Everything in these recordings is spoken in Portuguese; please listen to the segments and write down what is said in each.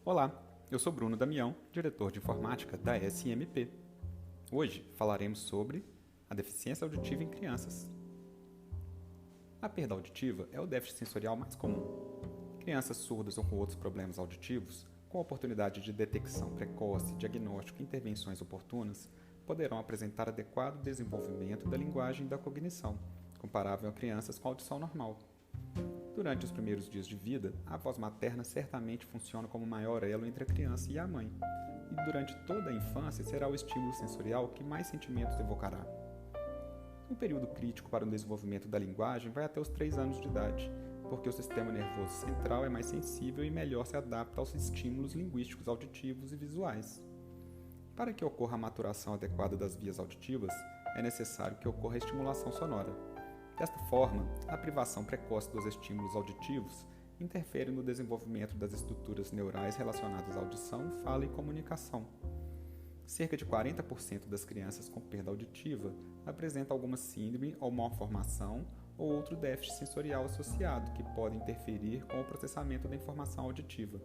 Olá, eu sou Bruno Damião, diretor de informática da SMP. Hoje falaremos sobre a deficiência auditiva em crianças. A perda auditiva é o déficit sensorial mais comum. Crianças surdas ou com outros problemas auditivos, com oportunidade de detecção precoce, diagnóstico e intervenções oportunas, poderão apresentar adequado desenvolvimento da linguagem e da cognição, comparável a crianças com audição normal. Durante os primeiros dias de vida, a voz materna certamente funciona como o maior elo entre a criança e a mãe, e durante toda a infância será o estímulo sensorial que mais sentimentos evocará. O período crítico para o desenvolvimento da linguagem vai até os 3 anos de idade, porque o sistema nervoso central é mais sensível e melhor se adapta aos estímulos linguísticos auditivos e visuais. Para que ocorra a maturação adequada das vias auditivas, é necessário que ocorra a estimulação sonora. Desta forma, a privação precoce dos estímulos auditivos interfere no desenvolvimento das estruturas neurais relacionadas à audição, fala e comunicação. Cerca de 40% das crianças com perda auditiva apresentam alguma síndrome ou malformação ou outro déficit sensorial associado que pode interferir com o processamento da informação auditiva.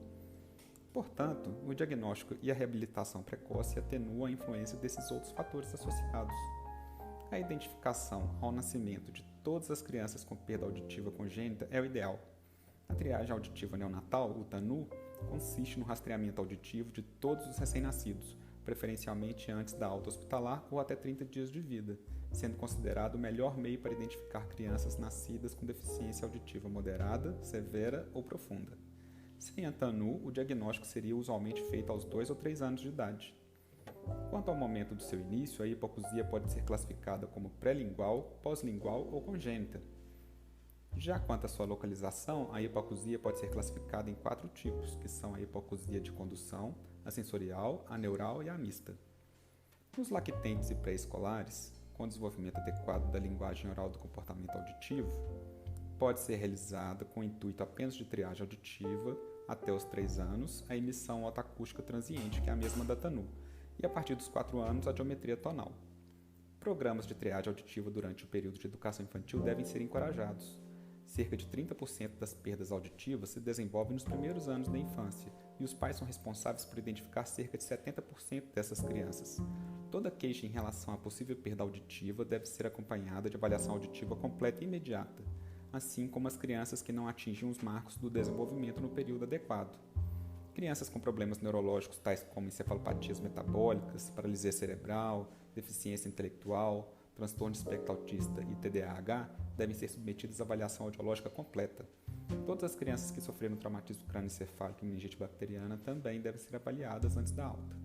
Portanto, o diagnóstico e a reabilitação precoce atenuam a influência desses outros fatores associados. A identificação ao nascimento de todas as crianças com perda auditiva congênita é o ideal. A triagem auditiva neonatal, o TANU, consiste no rastreamento auditivo de todos os recém-nascidos, preferencialmente antes da alta hospitalar ou até 30 dias de vida, sendo considerado o melhor meio para identificar crianças nascidas com deficiência auditiva moderada, severa ou profunda. Sem a TANU, o diagnóstico seria usualmente feito aos 2 ou 3 anos de idade. Quanto ao momento do seu início, a hipoacusia pode ser classificada como pré-lingual, pós-lingual ou congênita. Já quanto à sua localização, a hipoacusia pode ser classificada em 4 tipos, que são a hipoacusia de condução, a sensorial, a neural e a mista. Nos lactentes e pré-escolares, com desenvolvimento adequado da linguagem oral do comportamento auditivo, pode ser realizada com o intuito apenas de triagem auditiva até os 3 anos, a emissão otoacústica transiente, que é a mesma da TANU, e a partir dos 4 anos a diometria tonal. Programas de triagem auditiva durante o período de educação infantil devem ser encorajados. Cerca de 30% das perdas auditivas se desenvolvem nos primeiros anos da infância, e os pais são responsáveis por identificar cerca de 70% dessas crianças. Toda queixa em relação à possível perda auditiva deve ser acompanhada de avaliação auditiva completa e imediata, assim como as crianças que não atingem os marcos do desenvolvimento no período adequado. Crianças com problemas neurológicos tais como encefalopatias metabólicas, paralisia cerebral, deficiência intelectual, transtorno de espectro autista e TDAH devem ser submetidas à avaliação audiológica completa. Todas as crianças que sofreram traumatismo crânioencefálico e meningite bacteriana também devem ser avaliadas antes da alta.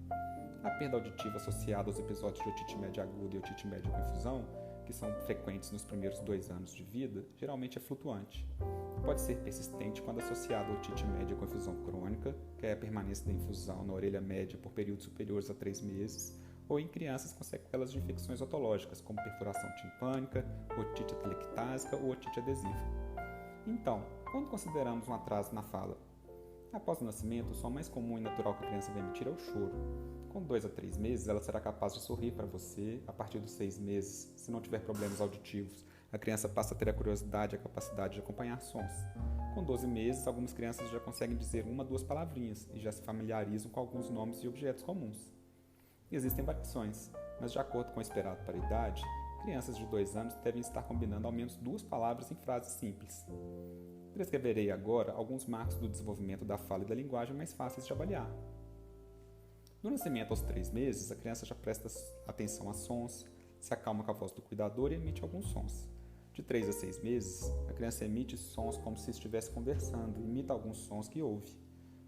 A perda auditiva associada aos episódios de otite média aguda e otite média com infusão, que são frequentes nos primeiros 2 anos de vida, geralmente é flutuante. Pode ser persistente quando associado a otite média com infusão crônica, que é a permanência da infusão na orelha média por períodos superiores a 3 meses, ou em crianças com sequelas de infecções otológicas, como perfuração timpânica, otite atelectásica ou otite adesiva. Então, quando consideramos um atraso na fala? Após o nascimento, o som mais comum e natural que a criança vai emitir é o choro. Com 2 a 3 meses, ela será capaz de sorrir para você. A partir dos 6 meses, se não tiver problemas auditivos, a criança passa a ter a curiosidade e a capacidade de acompanhar sons. Com 12 meses, algumas crianças já conseguem dizer 1 a 2 palavrinhas e já se familiarizam com alguns nomes e objetos comuns. Existem variações, mas de acordo com o esperado para a idade, crianças de 2 anos devem estar combinando ao menos 2 palavras em frases simples. Descreverei agora alguns marcos do desenvolvimento da fala e da linguagem mais fáceis de avaliar. No nascimento aos 3 meses, a criança já presta atenção a sons, se acalma com a voz do cuidador e emite alguns sons. De 3 a 6 meses, a criança emite sons como se estivesse conversando e imita alguns sons que ouve.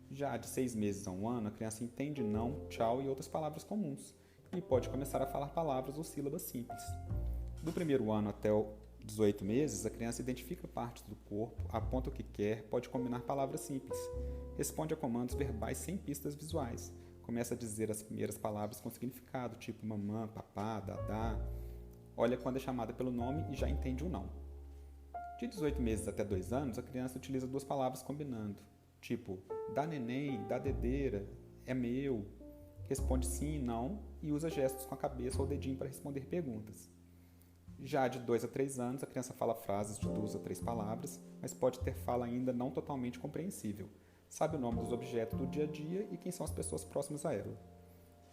Já de 6 meses a 1 ano, a criança entende não, tchau e outras palavras comuns, e pode começar a falar palavras ou sílabas simples. Do primeiro ano até os 18 meses, a criança identifica partes do corpo, aponta o que quer, pode combinar palavras simples, responde a comandos verbais sem pistas visuais, começa a dizer as primeiras palavras com significado, tipo mamã, papá, dadá, olha quando é chamada pelo nome e já entende o não. De 18 meses até 2 anos, a criança utiliza 2 palavras combinando, tipo dá neném, dá dedeira, é meu, responde sim e não e usa gestos com a cabeça ou dedinho para responder perguntas. Já de 2 a 3 anos, a criança fala frases de 2 a 3 palavras, mas pode ter fala ainda não totalmente compreensível. sabe o nome dos objetos do dia a dia e quem são as pessoas próximas a ela.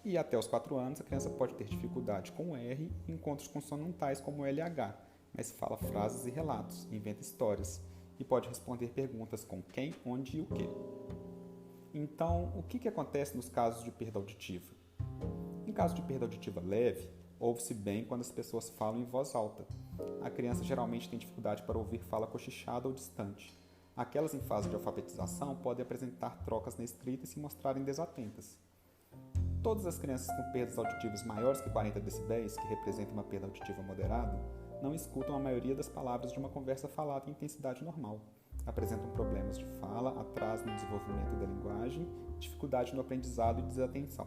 E até os 4 anos, a criança pode ter dificuldade com o R e encontros consonantais como o LH, mas fala frases e relatos, inventa histórias e pode responder perguntas com quem, onde e o quê. Então, o que acontece nos casos de perda auditiva? Em caso de perda auditiva leve, ouve-se bem quando as pessoas falam em voz alta. A criança geralmente tem dificuldade para ouvir fala cochichada ou distante. Aquelas em fase de alfabetização podem apresentar trocas na escrita e se mostrarem desatentas. Todas as crianças com perdas auditivas maiores que 40 decibéis, que representam uma perda auditiva moderada, não escutam a maioria das palavras de uma conversa falada em intensidade normal. Apresentam problemas de fala, atraso no desenvolvimento da linguagem, dificuldade no aprendizado e desatenção.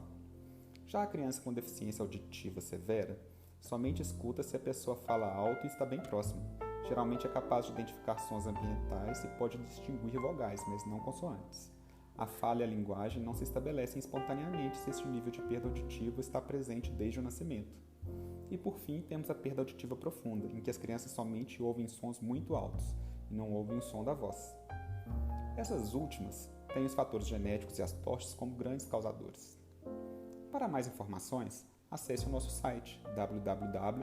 Já a criança com deficiência auditiva severa somente escuta se a pessoa fala alto e está bem próximo. Geralmente é capaz de identificar sons ambientais e pode distinguir vogais, mas não consoantes. A fala e a linguagem não se estabelecem espontaneamente se este nível de perda auditiva está presente desde o nascimento. E por fim, temos a perda auditiva profunda, em que as crianças somente ouvem sons muito altos e não ouvem o som da voz. Essas últimas têm os fatores genéticos e as tostes como grandes causadores. Para mais informações, acesse o nosso site www.smp.org.br.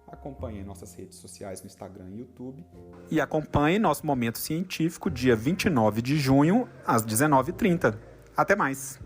Acompanhe nossas redes sociais no Instagram e YouTube. E acompanhe nosso Momento Científico, dia 29 de junho, às 19h30. Até mais!